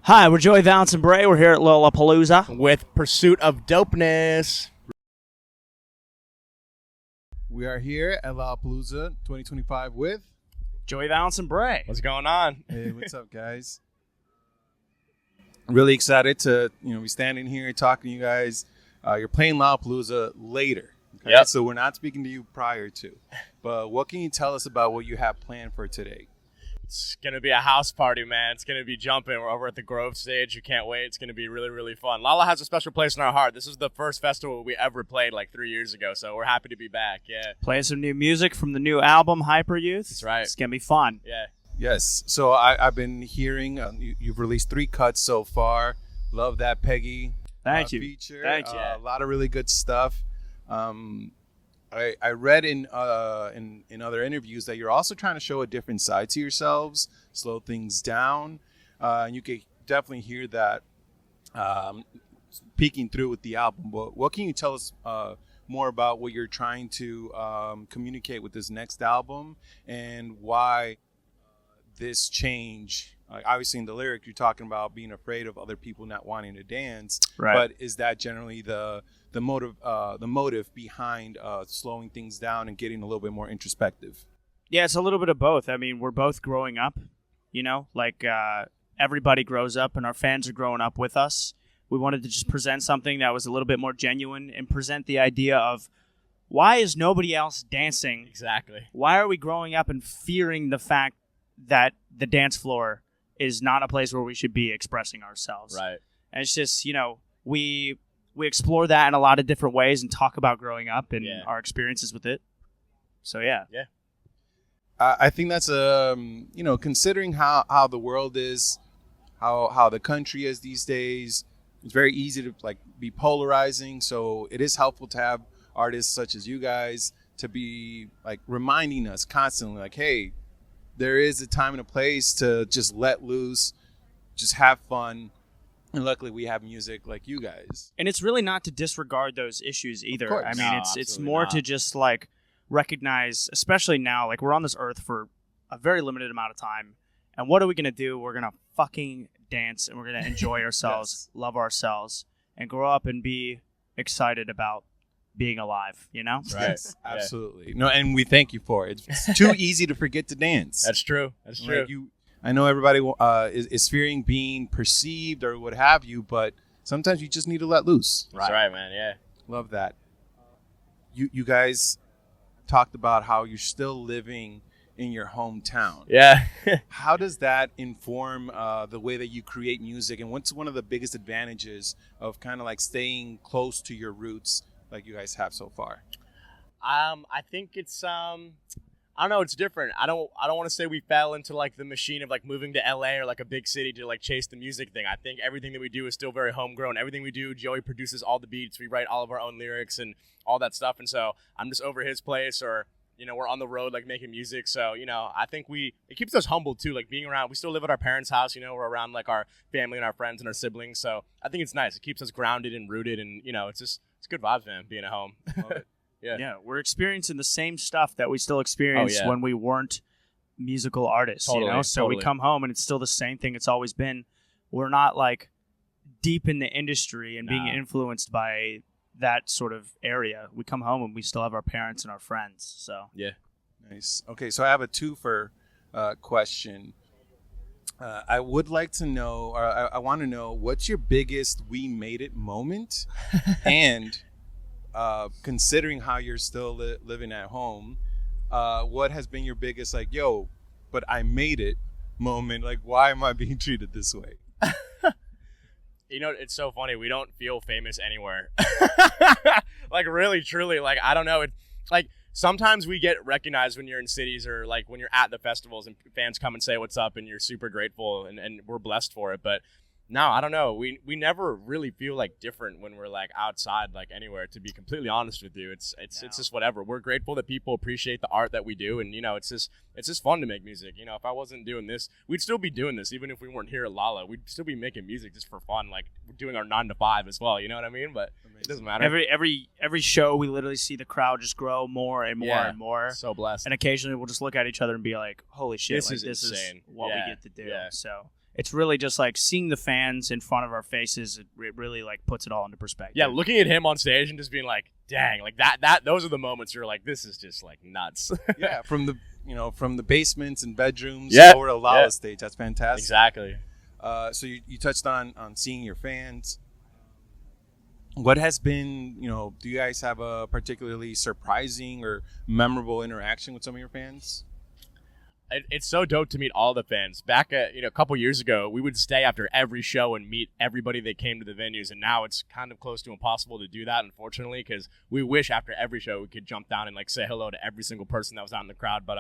Hi, we're Joey Valence Brae. We're here at Lollapalooza. With Pursuit of Dopeness. We are here at Lollapalooza 2025 with... Joey Valence Brae. What's going on? Hey, what's up, guys? Really excited to be standing here talking to you guys. You're playing Lollapalooza later. Okay? Yep. So we're not speaking to you prior to. But what can you tell us about what you have planned for today? It's going to be a house party, man. It's going to be jumping. We're over at the Grove stage. You can't wait. It's going to be really, really fun. Lala has a special place in our heart. This is the first festival we ever played like 3 years ago, so we're happy to be back. Yeah. Playing some new music from the new album, Hyper Youth. That's right. It's going to be fun. Yeah. Yes. So I've been hearing you've released 3 cuts so far. Love that Peggy Thank you. feature. Thank you. A lot of really good stuff. I read in other interviews that you're also trying to show a different side to yourselves, slow things down. And you can definitely hear that peeking through with the album. But what can you tell us more about what you're trying to communicate with this next album and why this change? Obviously, in the lyric, you're talking about being afraid of other people not wanting to dance. Right. But is that generally the motive behind slowing things down and getting a little bit more introspective? Yeah, it's a little bit of both. I mean, we're both growing up, everybody grows up and our fans are growing up with us. We wanted to just present something that was a little bit more genuine and present the idea of why is nobody else dancing? Exactly. Why are we growing up and fearing the fact that the dance floor is not a place where we should be expressing ourselves? Right. And it's just, we explore that in a lot of different ways and talk about growing up and our experiences with it. So, yeah. Yeah. I think that's considering how the world is, how the country is these days, it's very easy to be polarizing. So it is helpful to have artists such as you guys to be reminding us constantly, hey, there is a time and a place to just let loose, just have fun. And luckily we have music like you guys. And it's really not to disregard those issues either. Of course. I mean, No, it's more not. to just recognize, especially now, we're on this earth for a very limited amount of time. And what are we going to do? We're going to fucking dance and we're going to enjoy ourselves, love ourselves, and grow up and be excited about being alive, Right. Yes, absolutely. No, and we thank you for it. It's too easy to forget to dance. That's true. That's true. I know everybody is fearing being perceived or what have you, but sometimes you just need to let loose. That's right, man. Yeah. Love that. You guys talked about how you're still living in your hometown. Yeah. How does that inform the way that you create music, and what's one of the biggest advantages of kind of staying close to your roots like you guys have so far? I think it's I don't know, it's different. I don't want to say we fell into the machine of moving to LA or a big city to chase the music thing. I think everything that we do is still very homegrown. Everything we do, Joey produces all the beats. We write all of our own lyrics and all that stuff. And so I'm just over his place, or we're on the road making music. So I think it keeps us humble too. Being around, we still live at our parents' house. We're around our family and our friends and our siblings. So I think it's nice. It keeps us grounded and rooted, and it's good vibes, man. Being at home. Love it. Yeah, we're experiencing the same stuff that we still experienced when we weren't musical artists, Totally, So totally. we come home and it's still the same thing it's always been. We're not deep in the industry and being influenced by that sort of area. We come home and we still have our parents and our friends. So Yeah. Nice. Okay, so I have a twofer question. I would like to know, or I want to know, what's your biggest "we made it" moment, and considering how you're still living at home, what has been your biggest but I made it moment? Why am I being treated this way? It's so funny. We don't feel famous anywhere. Really, truly. I don't know. Sometimes we get recognized when you're in cities or when you're at the festivals and fans come and say what's up and you're super grateful and we're blessed for it. But no, I don't know. We never really feel different when we're outside anywhere, to be completely honest with you. It's just whatever. We're grateful that people appreciate the art that we do, and it's just fun to make music. If I wasn't doing this, we'd still be doing this even if we weren't here at Lala. We'd still be making music just for fun, we're doing our 9 to 5 as well, you know what I mean? But it doesn't matter. every show we literally see the crowd just grow more and more and more. So blessed. And occasionally we'll just look at each other and be like, holy shit, This is this is insane. what Yeah, we get to do. yeah. So it's really just like seeing the fans in front of our faces. It really like puts it all into perspective. Yeah, looking at him on stage and just being like, dang, like that those are the moments you're like, this is just like nuts. Yeah, from the basements and bedrooms Yeah, over to Lollapalooza stage. That's fantastic. Exactly. So you touched on seeing your fans. What has been, do you guys have a particularly surprising or memorable interaction with some of your fans? It's so dope to meet all the fans. Back at, a couple years ago, we would stay after every show and meet everybody that came to the venues, and now it's kind of close to impossible to do that, unfortunately, because we wish after every show we could jump down and like say hello to every single person that was out in the crowd. But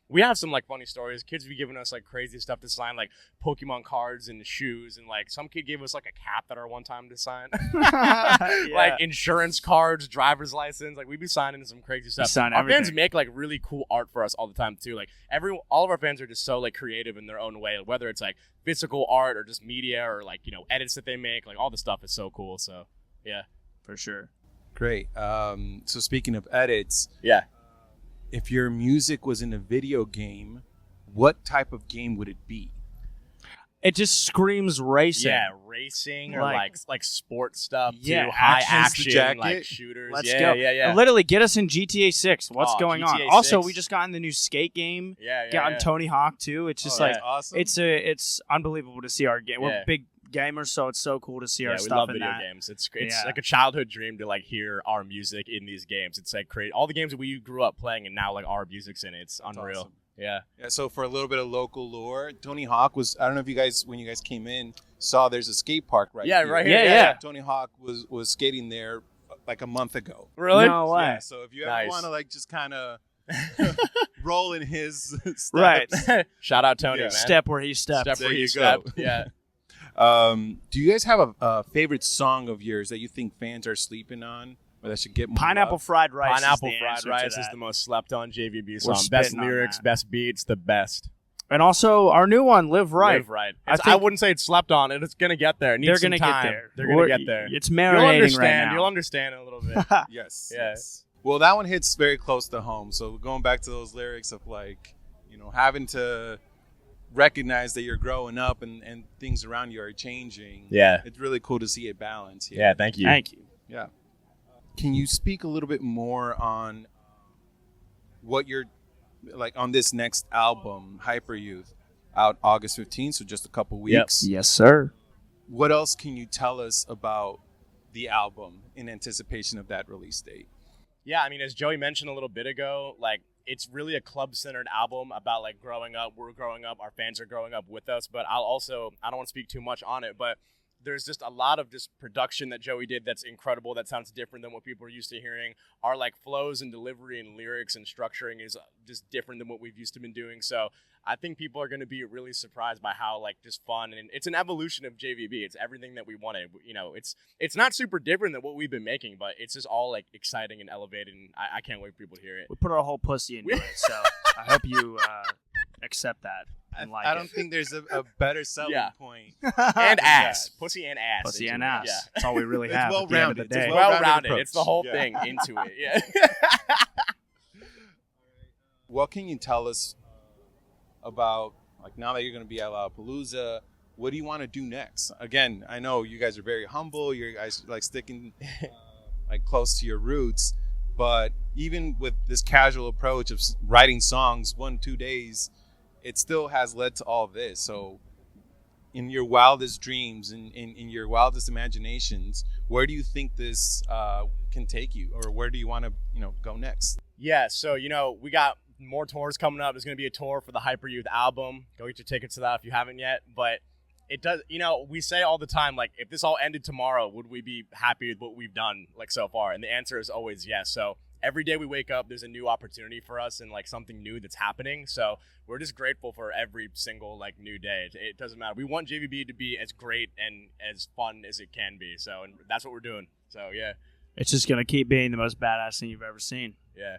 we have some like funny stories. Kids be giving us like crazy stuff to sign, like Pokemon cards and shoes, and like some kid gave us like a cat that one time to sign. Like insurance cards, driver's license. Like we'd be signing some crazy stuff. Our fans make like really cool art for us all the time too. Like all of our fans are just so like creative in their own way, whether it's like physical art or just media or like edits that they make. Like all the stuff is so cool. So yeah, for sure. Great. So speaking of edits, yeah. If your music was in a video game, what type of game would it be? It just screams racing. Yeah, racing or like sports stuff. Yeah, too. High Action's the action, jacket. like shooters. Let's yeah, go. Yeah. Literally, get us in GTA 6. What's going on? GTA Also, 6. we just got in the new skate game. Yeah. Got Tony Hawk too. It's just That's awesome. it's unbelievable to see our game. Yeah. We're big gamers, so it's so cool to see our we stuff love in video that. games. It's like a childhood dream to like hear our music in these games. It's like create all the games that we grew up playing, and now like our music's in it. It's unreal. Awesome. Yeah. So for a little bit of local lore, Tony Hawk was, I don't know if you guys, when you guys came in, saw there's a skate park right here. Right here. Yeah. Tony Hawk was skating there like a month ago. Really? No way. Yeah, so if you ever want to like just kind of roll in his steps. Right. Shout out Tony, Yeah. man. Step where he stepped. Step There where you you go. stepped. Yeah. Do you guys have a favorite song of yours that you think fans are sleeping on or that should get more Pineapple love? fried rice. Pineapple is the fried answer rice to is that. the most slept on JVB We're song. Best spitting on lyrics, that. best beats, the best. And also our new one, Live Right. Live right. I I think- wouldn't say it's slept on. It's gonna get there. It needs They're some gonna time. get there. They're gonna get there. It's You'll marinating understand. right now. You'll understand in a little bit. Yes. Yeah. Yes. Well, that one hits very close to home. So going back to those lyrics of like, having to recognize that you're growing up and things around you are changing. Yeah. It's really cool to see it balance here. Yeah. Thank you. Thank you. Yeah. Can you speak a little bit more on what you're like on this next album, Hyper Youth, out August 15th, so just a couple weeks? Yes, sir. What else can you tell us about the album in anticipation of that release date? Yeah, I mean, as Joey mentioned a little bit ago, like it's really a club-centered album about like growing up. We're growing up. Our fans are growing up with us. But I don't want to speak too much on it, but there's just a lot of just production that Joey did that's incredible. That sounds different than what people are used to hearing. Our like flows and delivery and lyrics and structuring is just different than what we've used to been doing. So I think people are going to be really surprised by how like just fun, and it's an evolution of JVB. It's everything that we wanted. It's not super different than what we've been making, but it's just all like exciting and elevated. And I can't wait for people to hear it. We put our whole pussy into it, so I hope you accept that. And like I don't think there's a better selling point. And ass, pussy and ass, pussy into and it. ass. Yeah. That's all we really It's have. At the end of the well-rounded. day. It's Well-rounded. approach. It's the whole Yeah. thing into it. Yeah. What can you tell us about, like, now that you're going to be at Lollapalooza, what do you want to do next? Again, I know you guys are very humble. You guys like sticking like close to your roots. But even with this casual approach of writing songs 1-2 days, it still has led to all this. So in your wildest dreams and in your wildest imaginations, where do you think this can take you? Or where do you want to go next? Yeah, so, we got more tours coming up. There's going to be a tour for the Hyper Youth album. Go get your tickets to that if you haven't yet. But it does, we say all the time, like, if this all ended tomorrow, would we be happy with what we've done, like, so far? And the answer is always yes. So every day we wake up, there's a new opportunity for us and, like, something new that's happening. So we're just grateful for every single, like, new day. It doesn't matter. We want JVB to be as great and as fun as it can be. So, and that's what we're doing. So, yeah. It's just going to keep being the most badass thing you've ever seen. Yeah.